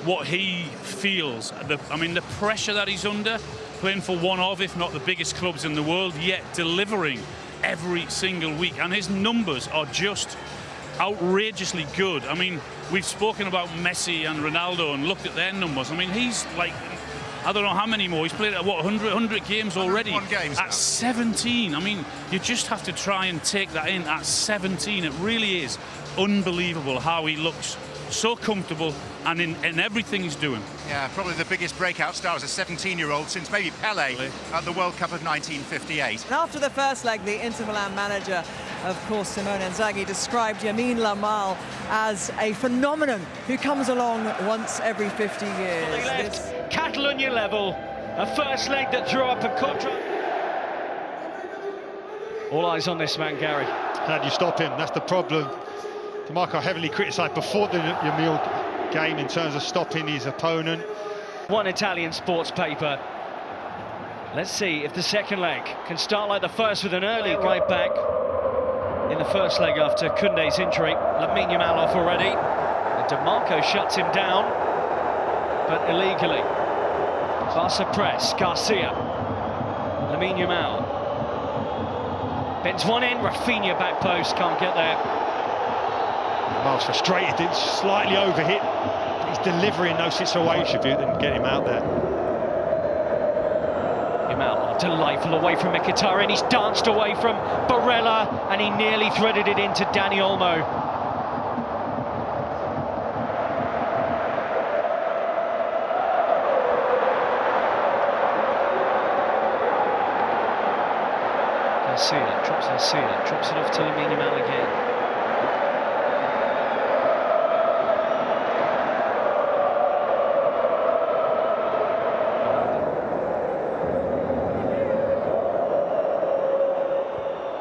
what he feels. I mean, the pressure that he's under, playing for one of, if not the biggest clubs in the world, yet delivering every single week. And his numbers are just outrageously good. I mean, we've spoken about Messi and Ronaldo and looked at their numbers. I mean, he's like, I don't know how many more. He's played at, what, 100 games already? Games at 17. I mean, you just have to try and take that in at 17. It really is unbelievable how he looks so comfortable and in everything he's doing. Yeah, probably the biggest breakout star as a 17-year-old since maybe Pelé at the World Cup of 1958. And after the first leg, the Inter Milan manager, of course, Simone Inzaghi, described Lamine Yamal as a phenomenon who comes along once every 50 years. Catalonia level, a first leg that threw up a contra. All eyes on this man, Gary. How do you stop him? That's the problem. Dimarco heavily criticised before the Yamal game in terms of stopping his opponent. One Italian sports paper. Let's see if the second leg can start like the first with an early right back in the first leg after Koundé's injury. Lamine Yamal off already. And Dimarco shuts him down, but illegally. Barca press, Garcia. Lamine Yamal. Bends one in, Rafinha back post, can't get there. Yamal's frustrated, it's slightly overhit. He's delivering no situation and get him out there. Yamal, delightful away from Mkhitaryan. He's danced away from Barella and he nearly threaded it into Dani Olmo. Garcia drops it off to Lamine Yamal again.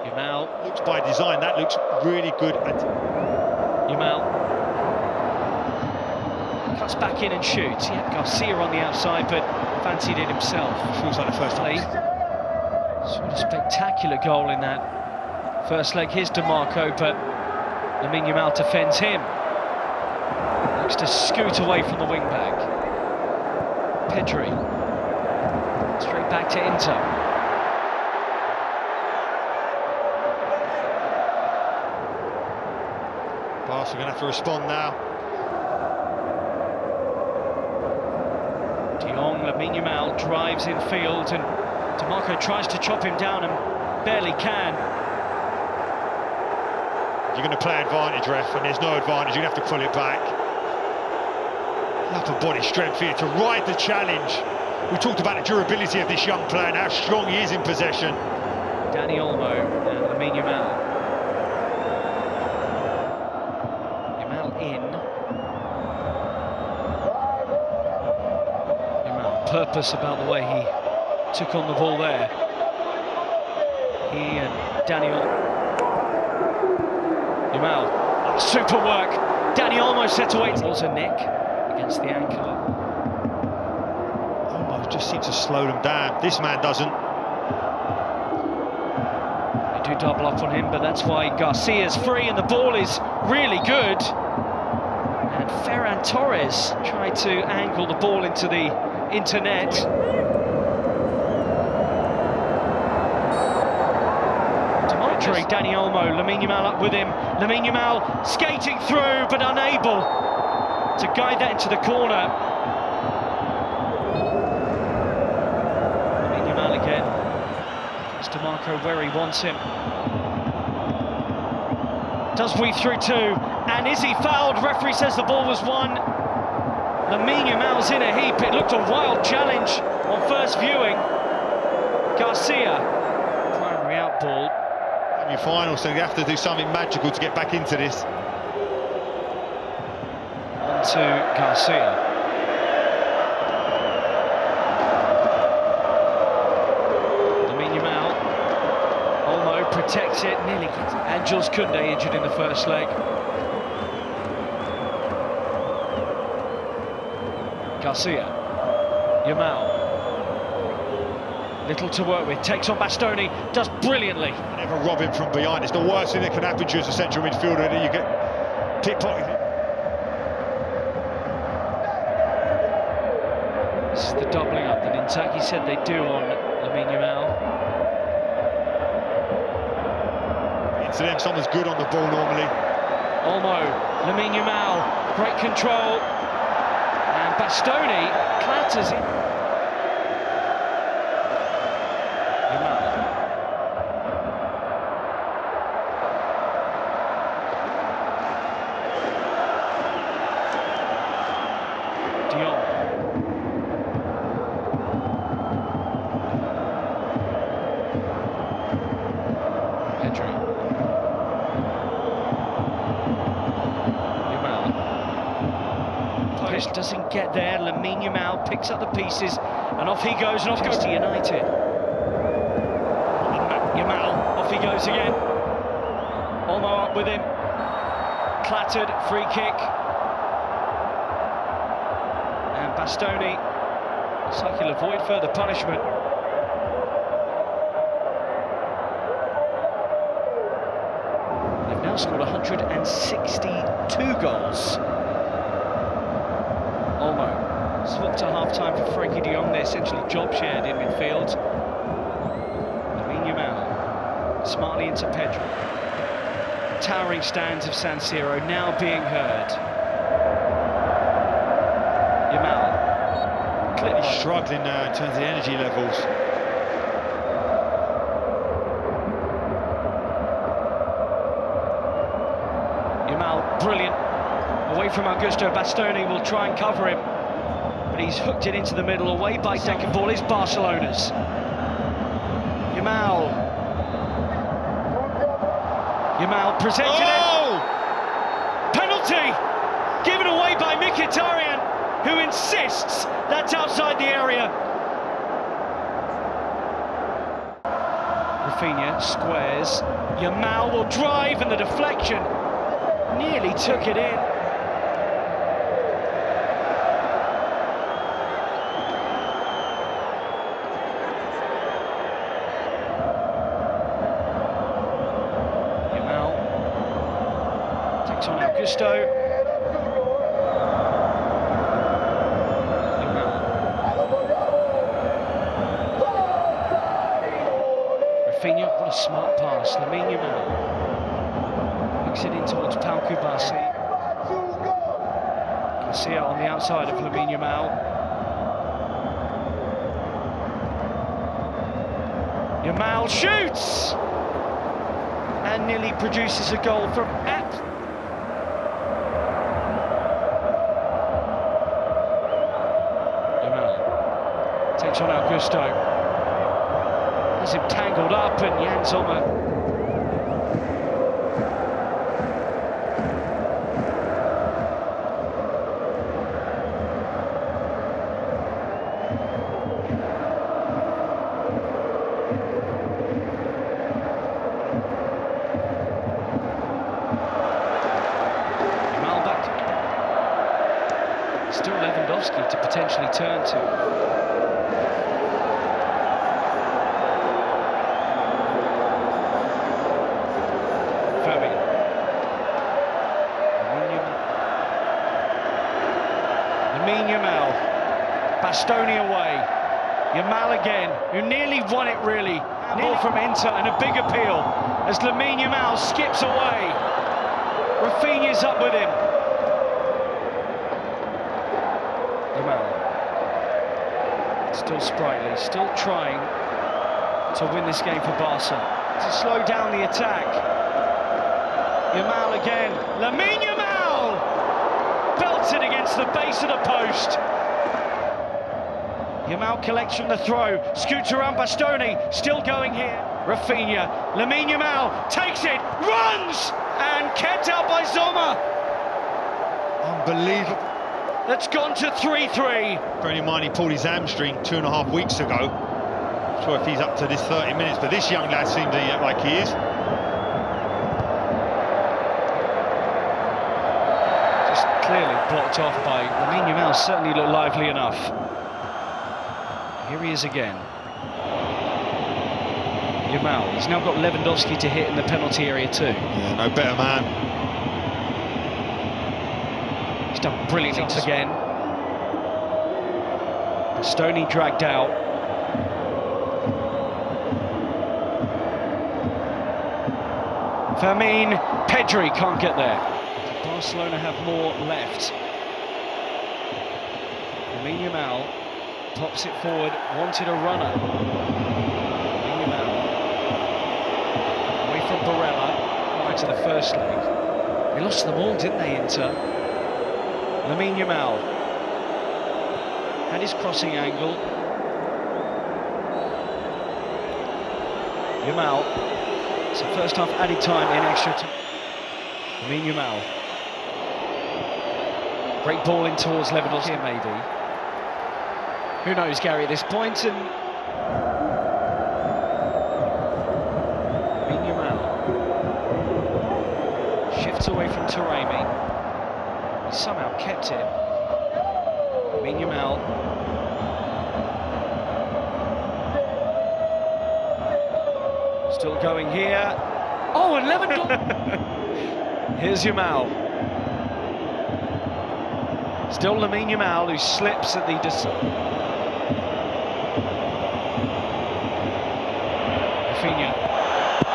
Yamal looks by design, that looks really good. Yamal cuts back in and shoots. Yeah, Garcia on the outside, but fancied it himself. Feels like the first time. Sort of spectacular goal in that first leg. Here's Dimarco, but Lamine Yamal defends him. Looks to scoot away from the wing-back. Pedri. Straight back to Inter. Barca are going to have to respond now. De Jong, Lamine Yamal drives in field and Dimarco tries to chop him down and barely can. You're going to play advantage, ref, and there's no advantage. You're going to have to pull it back. Upper body strength here to ride the challenge. We talked about the durability of this young player and how strong he is in possession. Dani Olmo and Lamine Yamal. Yamal in. Yamal, purpose about the way he took on the ball there. He and Daniel Yamal, super work. Dani Olmo set to wait. Also Nick against the ankle. Olmo just seems to slow them down. This man doesn't. They do double up on him, but that's why Garcia's free and the ball is really good. And Ferran Torres tried to angle the ball into the net. Dani Olmo, Lamine Yamal up with him. Lamine Yamal skating through, but unable to guide that into the corner. Lamine Yamal again. It's Dimarco where he wants him. Does weave through two, and is he fouled? Referee says the ball was won. Lamine Yamal's in a heap. It looked a wild challenge on first viewing. Garcia, primary out ball. Your final, so you have to do something magical to get back into this. On to Garcia. Lamine Yamal. Olmo protects it, nearly gets it. And Jules Koundé injured in the first leg. Garcia. Yamal. Little to work with, takes on Bastoni, does brilliantly. Never rob him from behind. It's the worst thing that can happen to you as a central midfielder, that you get pickpocketed. This is the doubling up that Inzaghi said they do on Lamine Yamal. Into them, someone's good on the ball normally. Olmo, Lamine Yamal, great control. And Bastoni clatters in. Yamal. De Jong. Pedri. Yamal. Post doesn't get there. Lamine Yamal picks up the pieces, and off he goes, and off goes to United. Yamal, off he goes again. Olmo up with him. Clattered, free kick. And Bastoni, looks like he'll avoid further punishment. They've now scored 162 goals. Olmo, swapped to half-time for Frenkie de Jong. They're essentially job shared in midfield. Lamine Yamal, smartly into Pedri. The towering stands of San Siro now being heard. Yamal, clearly Struggling now in terms of the energy levels. Yamal, brilliant. Away from Augusto, Bastoni will try and cover him, but he's hooked it into the middle. Away by second ball is Barcelona's. Yamal. Yamal presented it. Penalty! Given away by Mkhitaryan, who insists that's outside the area. Rafinha squares. Yamal will drive, and the deflection nearly took it in. Yamal takes on Augusto. Yamal. Rafinha, what a smart pass. Lamine Yamal it in towards Pau Kubasi. Garcia on the outside of Lamine Yamal. Yamal shoots! And nearly produces a goal from Yamal takes on Augusto. Has him tangled up, and Yann Sommer still Lewandowski to potentially turn to. Firmino. Lamine Yamal. Bastoni away. Yamal again, who nearly won it really. Ball from Inter and a big appeal as Lamine Yamal skips away. Rafinha's up with him. Yamal, still sprightly, still trying to win this game for Barca. To slow down the attack. Yamal again. Lamine Yamal! Belted against the base of the post. Yamal collects from the throw, scoots around Bastoni, still going here. Rafinha, Lamine Yamal takes it, runs, and kept out by Sommer. Unbelievable. That's gone to 3-3. Bearing in mind he pulled his hamstring 2.5 weeks ago. Not sure if he's up to this 30 minutes, but this young lad seems like he is. Just clearly blocked off by Lamine Yamal. Certainly looked lively enough. Here he is again. Yamal, he's now got Lewandowski to hit in the penalty area too. Yeah, no better man. He's done brilliantly again. Stoney dragged out. Fermin, Pedri can't get there. Barcelona have more left. Lamine Yamal pops it forward, wanted a runner. Lamine Yamal away from Barella, prior to the first leg. They lost them all, didn't they, Inter? Lamine Yamal had his crossing angle. Yamal, it's the first half added time in extra time. Lamine Yamal. Great ball in towards Lewandowski here, maybe. Who knows, Gary, at this point, and Lamine Yamal shifts away from Taremi. He somehow kept it. Lamine Yamal. Still going here. Oh, and Lewandowski. Here's Yamal. Still Lamine Yamal, who slips at the Rafinha.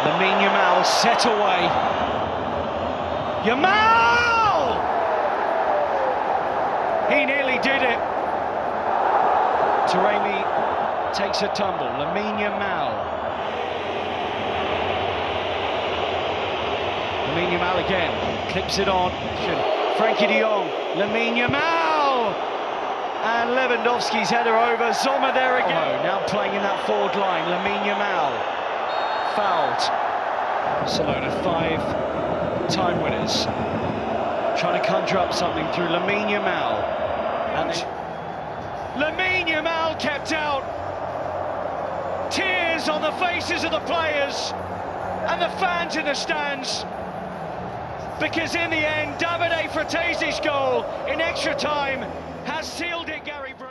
Lamine Yamal set away. Yamal! He nearly did it. Taremi takes a tumble. Lamine Yamal. Lamine Yamal again, clips it on. Frankie de Jong, Lamine Yamal! And Lewandowski's header over. Sommer there again. Now playing in that forward line. Lamine Yamal fouled. Barcelona 5 time winners. Trying to conjure up something through Lamine Yamal. And Lamine Yamal kept out. Tears on the faces of the players and the fans in the stands. Because in the end, Davide Fratese's goal in extra time has sealed it, Gary Brown.